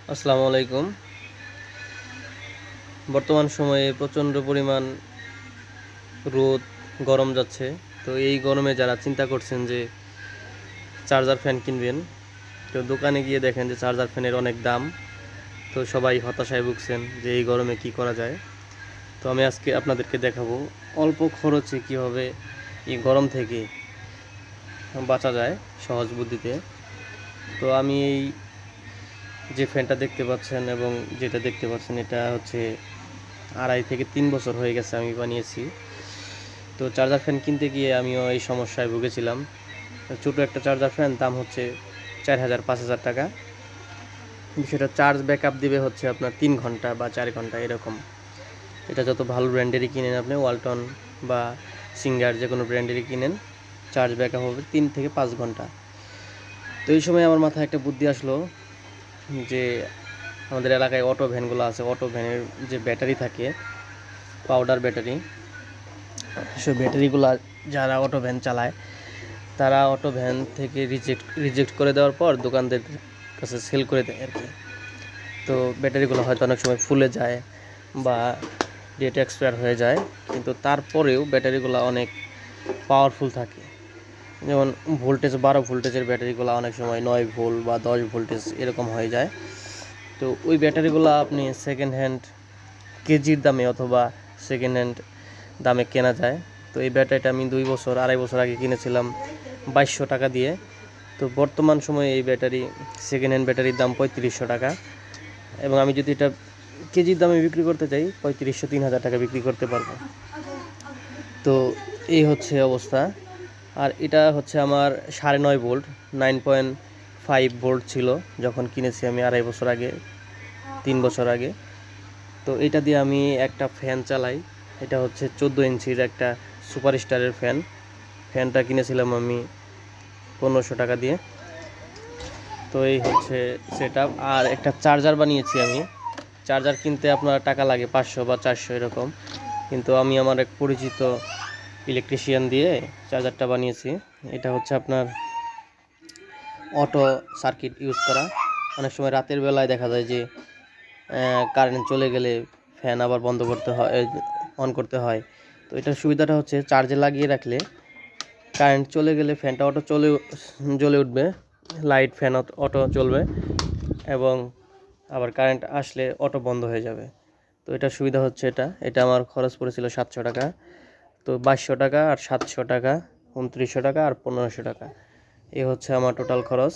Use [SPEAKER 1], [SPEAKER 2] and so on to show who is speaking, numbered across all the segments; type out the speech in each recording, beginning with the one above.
[SPEAKER 1] আসসালামু আলাইকুম। বর্তমান সময়ে প্রচণ্ড পরিমাণ রোদ, গরম যাচ্ছে। তো এই গরমে যারা চিন্তা করছেন যে চার্জার ফ্যান কিনবেন, তো দোকানে গিয়ে দেখেন যে চার্জার ফ্যানের অনেক দাম। তো সবাই হতাশায় ভুগছেন যে এই গরমে কি করা যায়। তো আমি আজকে আপনাদেরকে দেখাবো অল্প খরচে কীভাবে এই গরম থেকে বাঁচা যায় সহজ বুদ্ধিতে। তো আমি এই যে ফ্যানটা দেখতে পাচ্ছেন এবং যেটা দেখতে পাচ্ছেন এটা হচ্ছে 2.5 থেকে 3 বছর হয়ে গেছে আমি বানিয়েছি। তো চার্জার ফ্যান কিনতে গিয়ে আমিও এই সমস্যায় ভুগেছিলাম। ছোটো একটা চার্জার ফ্যান দাম হচ্ছে 4,000-5,000 টাকা। সেটা চার্জ ব্যাকআপ দিবে হচ্ছে আপনার 3 ঘন্টা বা 4 ঘন্টা এরকম। এটা যত ভালো ব্র্যান্ডেরই কিনেন আপনি, ওয়ালটন বা সিঙ্গার যে কোনো ব্র্যান্ডেরই কিনেন, চার্জ ব্যাকআপ হবে 3 থেকে 5 ঘন্টা। তো এই সময় আমার মাথায় একটা বুদ্ধি আসলো যে আমাদের এলাকায় অটো ভ্যানগুলো আছে, অটো ভ্যানের যে ব্যাটারি থাকে, পাউডার ব্যাটারি, সেই ব্যাটারিগুলো যারা অটো ভ্যান চালায় তারা অটো ভ্যান থেকে রিজেক্ট করে দেওয়ার পর দোকানদের কাছে সেল করে দেয় আর কি। তো ব্যাটারিগুলো হয়তো অনেক সময় ফুলে যায় বা ডেট এক্সপায়ার হয়ে যায়, কিন্তু তারপরেও ব্যাটারিগুলো অনেক পাওয়ারফুল থাকে। যেমন ভোল্টেজ 12 ভোল্টেজের ব্যাটারিগুলো অনেক সময় 9 ভোল্ট বা 10 ভোল্টেজ এরকম হয়ে যায়। তো ওই ব্যাটারিগুলো আপনি সেকেন্ড হ্যান্ড কেজির দামে অথবা সেকেন্ড হ্যান্ড দামে কেনা যায়। তো এই ব্যাটারিটা আমি 2 বছর 2.5 বছর আগে কিনেছিলাম 2200 টাকা দিয়ে। তো বর্তমান সময়ে এই ব্যাটারি সেকেন্ড হ্যান্ড ব্যাটারির দাম 3500 টাকা, এবং আমি যদি এটা কেজির দামে বিক্রি করতে চাই 3500-3000 টাকা বিক্রি করতে পারবো। তো এই হচ্ছে অবস্থা। আর এটা হচ্ছে আমার 9.5 ভোল্ট, 9.5 ভোল্ট ছিল যখন কিনেছি আমি 2.5 বছর আগে, 3 বছর আগে। তো এটা দিয়ে আমি একটা ফ্যান চালাই। এটা হচ্ছে 14 ইঞ্চির একটা সুপার স্টারের ফ্যান। ফ্যানটা কিনেছিলাম আমি 1500 টাকা দিয়ে। তো এই হচ্ছে সেটআপ। আর একটা চার্জার বানিয়েছি আমি। চার্জার কিনতে আপনার টাকা লাগে 500 বা 400 এরকম, কিন্তু আমি আমার এক পরিচিত ইলেকট্রিশিয়ান দিয়ে চার্জারটা বানিয়েছি। এটা হচ্ছে আপনার অটো সার্কিট ইউজ করা। অনেক সময় রাতের বেলায় দেখা যায় যে কারেন্ট চলে গেলে ফ্যান আবার বন্ধ করতে হয়, অন করতে হয়। তো এটার সুবিধাটা হচ্ছে চার্জে লাগিয়ে রাখলে কারেন্ট চলে গেলে ফ্যানটা অটো জ্বলে উঠবে, লাইট ফ্যান অটো চলবে, এবং আবার কারেন্ট আসলে অটো বন্ধ হয়ে যাবে। তো এটার সুবিধা হচ্ছে এটা আমার খরচ পড়েছিল 700 টাকা। তো 2200 টাকা আর 700 টাকা, 2900 টাকা আর 1500 টাকা, এই হচ্ছে আমার টোটাল খরচ।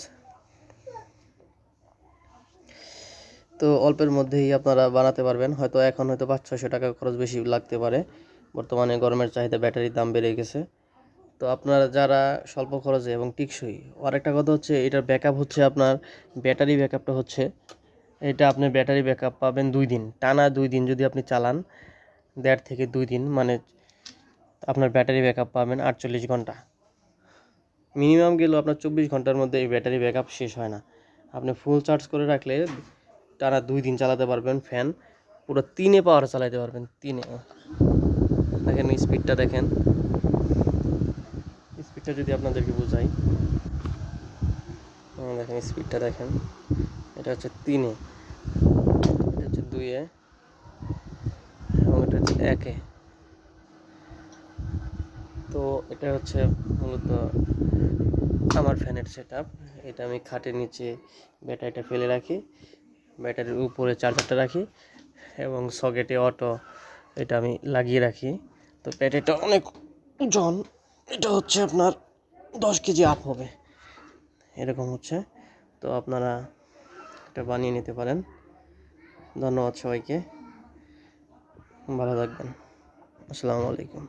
[SPEAKER 1] তো অল্পের মধ্যেই আপনারা বানাতে পারবেন। হয়তো এখন হয়তো 500-600 টাকা খরচ বেশি লাগতে পারে, বর্তমানে গরমের চাহিদা, ব্যাটারির দাম বেড়ে গেছে। তো আপনারা যারা স্বল্প খরচে এবং টিকসই, আরেকটা কথা হচ্ছে এটার ব্যাকআপ হচ্ছে আপনার ব্যাটারি ব্যাকআপটা হচ্ছে এটা আপনি ব্যাটারি ব্যাকআপ পাবেন 2 দিন টানা। 2 দিন যদি আপনি চালান, 1.5 থেকে 2 দিন, মানে আপনার ব্যাটারি ব্যাকআপ পাবেন 48 ঘন্টা। মিনিমাম গেলেও আপনার 24 ঘন্টার মধ্যে এই ব্যাটারি ব্যাকআপ শেষ হয় না। আপনি ফুল চার্জ করে রাখলে টানা 2 দিন চালাতে পারবেন ফ্যান, পুরো 3 পাওয়ার চালাতে পারবেন। 3 দেখেন স্পিডটা, দেখেন স্পিডটা যদি আপনাদেরকে বোঝাই, দেখেন স্পিডটা দেখেন। এটা হচ্ছে 3, এটা হচ্ছে 2, এবং এটা হচ্ছে 1। তো এটা হচ্ছে মূলত আমার ফ্যানের সেটআপ। এটা আমি খাটের নিচে ব্যাটারিটা ফেলে রাখি, ব্যাটারির উপরে চার্জারটা রাখি, এবং সকেটে অটো এটা আমি লাগিয়ে রাখি। তো ব্যাটারিটা অনেক ওজন, এটা হচ্ছে আপনার 10 কেজি আপ হবে এরকম হচ্ছে। তো আপনারা এটা বানিয়ে নিতে পারেন। ধন্যবাদ সবাইকে, ভালো থাকবেন। আসসালামু আলাইকুম।